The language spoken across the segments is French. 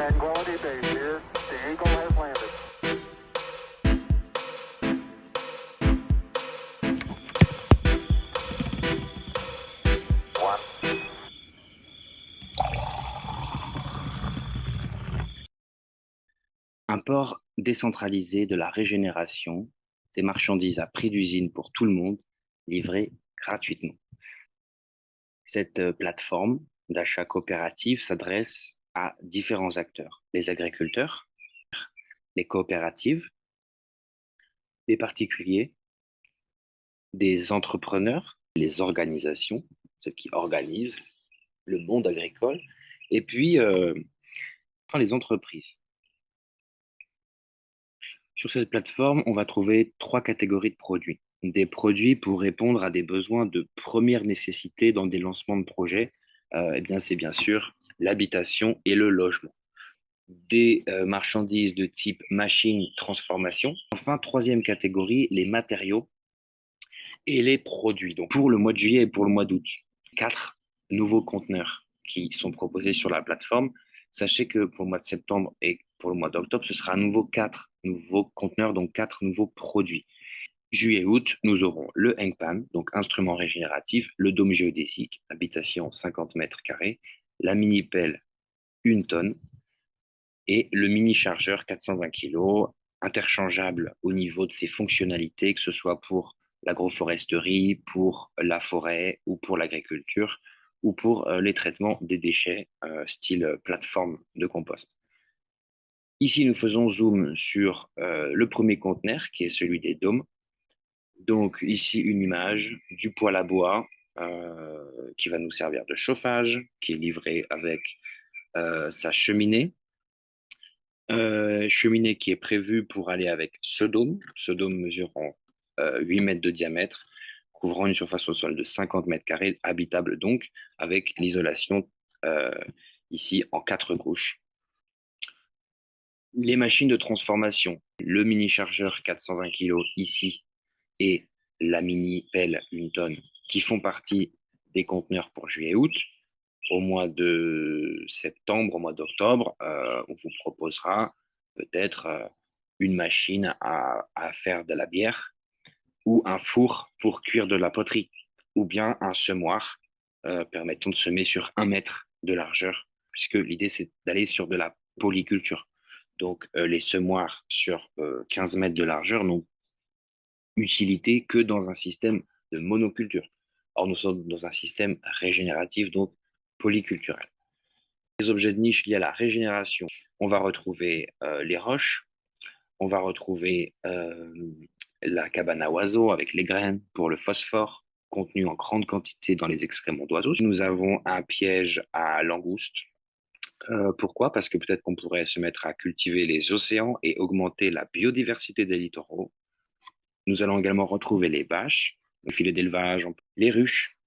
Tranquility Base here. The Eagle has landed. One. Un port décentralisé de la régénération des marchandises à prix d'usine pour tout le monde, livrées gratuitement. Cette plateforme d'achat coopératif s'adresse à différents acteurs, les agriculteurs, les coopératives, les particuliers, des entrepreneurs, les organisations, ceux qui organisent le monde agricole, et puis enfin les entreprises. Sur cette plateforme, on va trouver trois catégories de produits. Des produits pour répondre à des besoins de première nécessité dans des lancements de projets. Eh bien, c'est bien sûr l'habitation et le logement. Des marchandises de type machine transformation. Enfin, troisième catégorie, les matériaux et les produits. Donc, pour le mois de juillet et pour le mois d'août, quatre nouveaux conteneurs qui sont proposés sur la plateforme. Sachez que pour le mois de septembre et pour le mois d'octobre, ce sera à nouveau quatre nouveaux conteneurs, donc quatre nouveaux produits. Juillet-août, nous aurons le Hengpan, donc instrument régénératif, le dôme géodésique, habitation 50 mètres carrés, la mini-pelle 1 tonne et le mini-chargeur 420 kg, interchangeable au niveau de ses fonctionnalités, que ce soit pour l'agroforesterie, pour la forêt ou pour l'agriculture ou pour les traitements des déchets, style plateforme de compost. Ici, nous faisons zoom sur le premier conteneur, qui est celui des dômes. Donc ici, une image du poêle à bois qui va nous servir de chauffage, qui est livré avec sa cheminée. Cheminée qui est prévue pour aller avec ce dôme mesurant 8 mètres de diamètre, couvrant une surface au sol de 50 mètres carrés, habitable donc, avec l'isolation ici en 4 couches. Les machines de transformation, le mini-chargeur 420 kg ici et la mini-pelle 1 tonne qui font partie des conteneurs pour juillet-août. Au mois de septembre, au mois d'octobre, on vous proposera peut-être une machine à faire de la bière ou un four pour cuire de la poterie ou bien un semoir permettant de semer sur 1 mètre de largeur puisque l'idée c'est d'aller sur de la polyculture. Donc les semoirs sur 15 mètres de largeur n'ont utilité que dans un système de monoculture. Or, nous sommes dans un système régénératif, donc polyculturel. Les objets de niche liés à la régénération, on va retrouver les roches, on va retrouver la cabane à oiseaux avec les graines pour le phosphore contenu en grande quantité dans les excréments d'oiseaux. Nous avons un piège à langoustes. Pourquoi? Parce que peut-être qu'on pourrait se mettre à cultiver les océans et augmenter la biodiversité des littoraux. Nous allons également retrouver les bâches, le filet d'élevage, les ruches.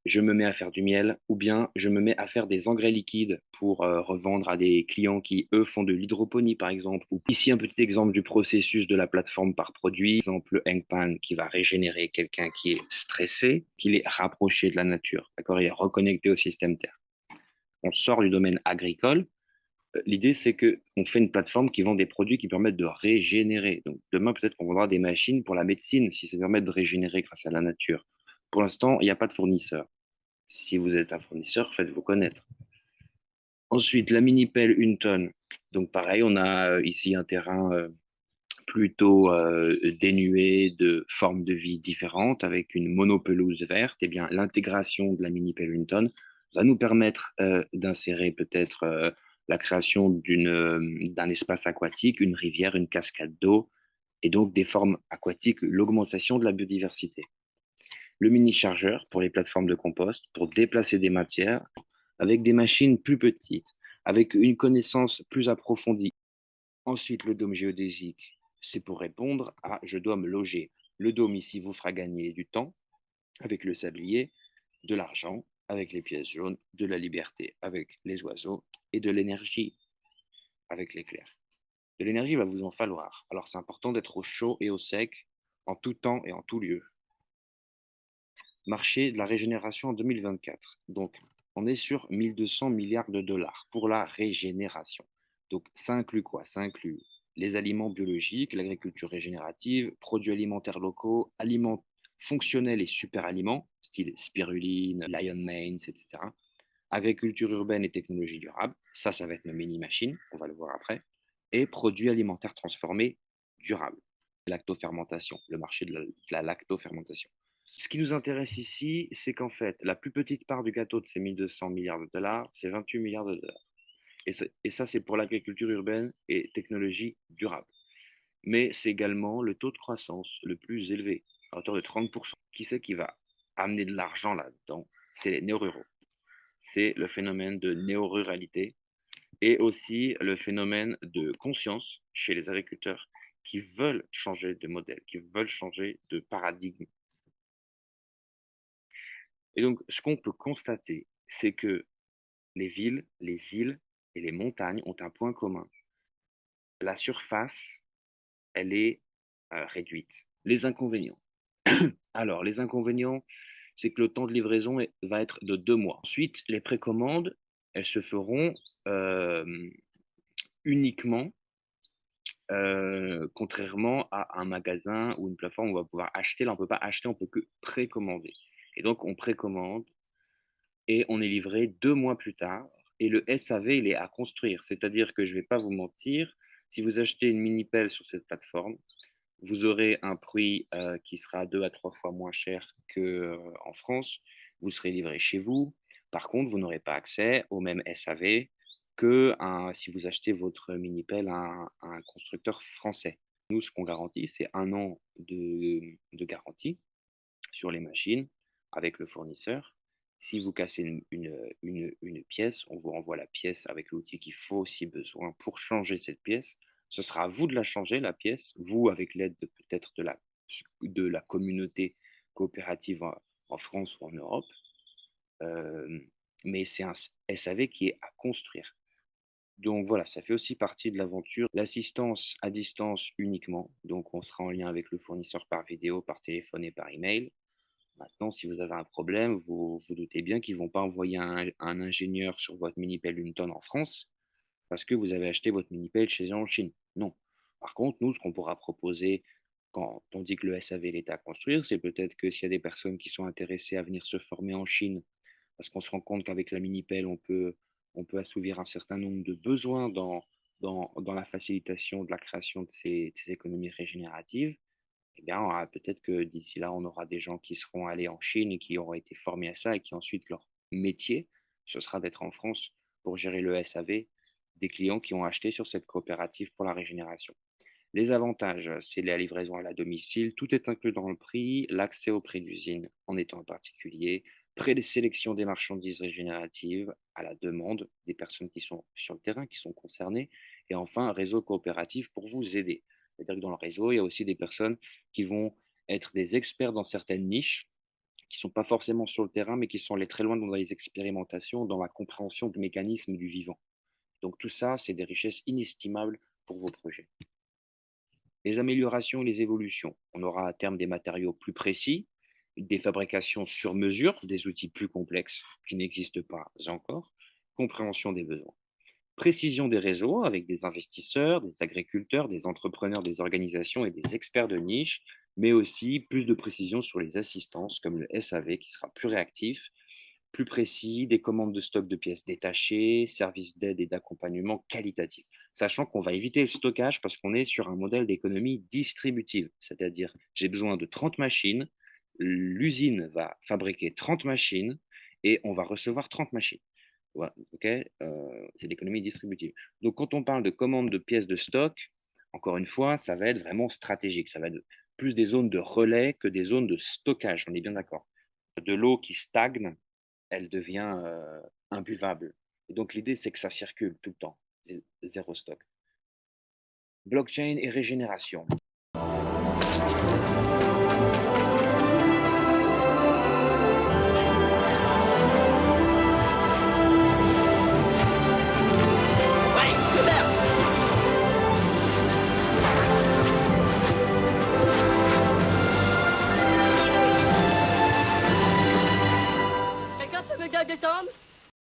Je me mets à faire du miel ou bien je me mets à faire des engrais liquides pour revendre à des clients qui, eux, font de l'hydroponie, par exemple. Ou ici, un petit exemple du processus de la plateforme par produit. Par exemple, le Hengpan qui va régénérer quelqu'un qui est stressé, qui est rapproché de la nature. D'accord? Il est reconnecté au système Terre. On sort du domaine agricole. L'idée, c'est qu'on fait une plateforme qui vend des produits qui permettent de régénérer. Donc, demain, peut-être qu'on vendra des machines pour la médecine, si ça permet de régénérer grâce à la nature. Pour l'instant, il n'y a pas de fournisseur. Si vous êtes un fournisseur, faites-vous connaître. Ensuite, la mini-pelle 1 tonne. Donc, pareil, on a ici un terrain plutôt dénué de formes de vie différentes, avec une monopelouse verte. Eh bien, l'intégration de la mini-pelle 1 tonne va nous permettre d'insérer peut-être la création d'un espace aquatique, une rivière, une cascade d'eau, et donc des formes aquatiques, l'augmentation de la biodiversité. Le mini-chargeur pour les plateformes de compost, pour déplacer des matières, avec des machines plus petites, avec une connaissance plus approfondie. Ensuite, le dôme géodésique, c'est pour répondre à je dois me loger. Le dôme ici vous fera gagner du temps avec le sablier, de l'argent avec les pièces jaunes, de la liberté avec les oiseaux et de l'énergie avec l'éclair. De l'énergie va vous en falloir. Alors c'est important d'être au chaud et au sec en tout temps et en tout lieu. Marché de la régénération en 2024. Donc on est sur 1200 milliards de dollars pour la régénération. Donc, ça inclut quoi? Ça inclut les aliments biologiques, l'agriculture régénérative, produits alimentaires locaux, aliments fonctionnels et super aliments, style spiruline, lion manes, etc. Agriculture urbaine et technologie durable, ça va être nos mini-machines, on va le voir après. Et produits alimentaires transformés durables. Lactofermentation, le marché de la lactofermentation. Ce qui nous intéresse ici, c'est qu'en fait, la plus petite part du gâteau de ces 1200 milliards de dollars, c'est 28 milliards de dollars. Et ça, c'est pour l'agriculture urbaine et technologie durable. Mais c'est également le taux de croissance le plus élevé, à hauteur de 30%. Qui c'est qui va amener de l'argent là-dedans? C'est les néo-ruraux. C'est le phénomène de néo-ruralité et aussi le phénomène de conscience chez les agriculteurs qui veulent changer de modèle, qui veulent changer de paradigme. Et donc, ce qu'on peut constater, c'est que les villes, les îles et les montagnes ont un point commun. La surface, elle est réduite. Les inconvénients. Alors, les inconvénients, c'est que le temps de livraison va être de 2 mois. Ensuite, les précommandes, elles se feront uniquement, contrairement à un magasin ou une plateforme où on va pouvoir acheter. Là, on ne peut pas acheter, on peut que précommander. Et donc, on précommande et on est livré 2 mois plus tard. Et le SAV, il est à construire. C'est-à-dire que je ne vais pas vous mentir, si vous achetez une mini-pelle sur cette plateforme, vous aurez un prix qui sera 2 à 3 fois moins cher qu'en France. Vous serez livré chez vous. Par contre, vous n'aurez pas accès au même SAV que si vous achetez votre mini-pelle à un constructeur français. Nous, ce qu'on garantit, c'est 1 an de garantie sur les machines avec le fournisseur. Si vous cassez une pièce, on vous renvoie la pièce avec l'outil qu'il faut si besoin pour changer cette pièce. Ce sera à vous de la changer, la pièce, vous avec l'aide peut-être de la communauté coopérative en France ou en Europe. Mais c'est un SAV qui est à construire. Donc voilà, ça fait aussi partie de l'aventure. L'assistance à distance uniquement. Donc on sera en lien avec le fournisseur par vidéo, par téléphone et par email. Maintenant, si vous avez un problème, vous vous doutez bien qu'ils ne vont pas envoyer un ingénieur sur votre mini-pelle une tonne en France parce que vous avez acheté votre mini-pelle chez eux en Chine. Non. Par contre, nous, ce qu'on pourra proposer quand on dit que le SAV est à construire, c'est peut-être que s'il y a des personnes qui sont intéressées à venir se former en Chine, parce qu'on se rend compte qu'avec la mini-pelle, on peut assouvir un certain nombre de besoins dans la facilitation de la création de ces économies régénératives, eh bien, peut-être que d'ici là, on aura des gens qui seront allés en Chine et qui auront été formés à ça et qui ensuite, leur métier, ce sera d'être en France pour gérer le SAV des clients qui ont acheté sur cette coopérative pour la régénération. Les avantages, c'est la livraison à la domicile, tout est inclus dans le prix, l'accès au prix d'usine en étant en particulier, présélection des marchandises régénératives à la demande des personnes qui sont sur le terrain, qui sont concernées, et enfin un réseau coopératif pour vous aider. C'est-à-dire que dans le réseau, il y a aussi des personnes qui vont être des experts dans certaines niches, qui ne sont pas forcément sur le terrain, mais qui sont allés très loin dans les expérimentations, dans la compréhension du mécanisme du vivant. Donc tout ça, c'est des richesses inestimables pour vos projets. Les améliorations et les évolutions. On aura à terme des matériaux plus précis, des fabrications sur mesure, des outils plus complexes qui n'existent pas encore, compréhension des besoins. Précision des réseaux avec des investisseurs, des agriculteurs, des entrepreneurs, des organisations et des experts de niche, mais aussi plus de précision sur les assistances comme le SAV qui sera plus réactif, plus précis, des commandes de stock de pièces détachées, services d'aide et d'accompagnement qualitatif. Sachant qu'on va éviter le stockage parce qu'on est sur un modèle d'économie distributive, c'est-à-dire j'ai besoin de 30 machines, l'usine va fabriquer 30 machines et on va recevoir 30 machines. Ouais, okay, c'est l'économie distributive. Donc, quand on parle de commande de pièces de stock, encore une fois, ça va être vraiment stratégique. Ça va être plus des zones de relais que des zones de stockage. On est bien d'accord. De l'eau qui stagne, elle devient imbuvable. Et donc, l'idée, c'est que ça circule tout le temps. Zéro stock. Blockchain et régénération. Quelqu'un peut me descendre?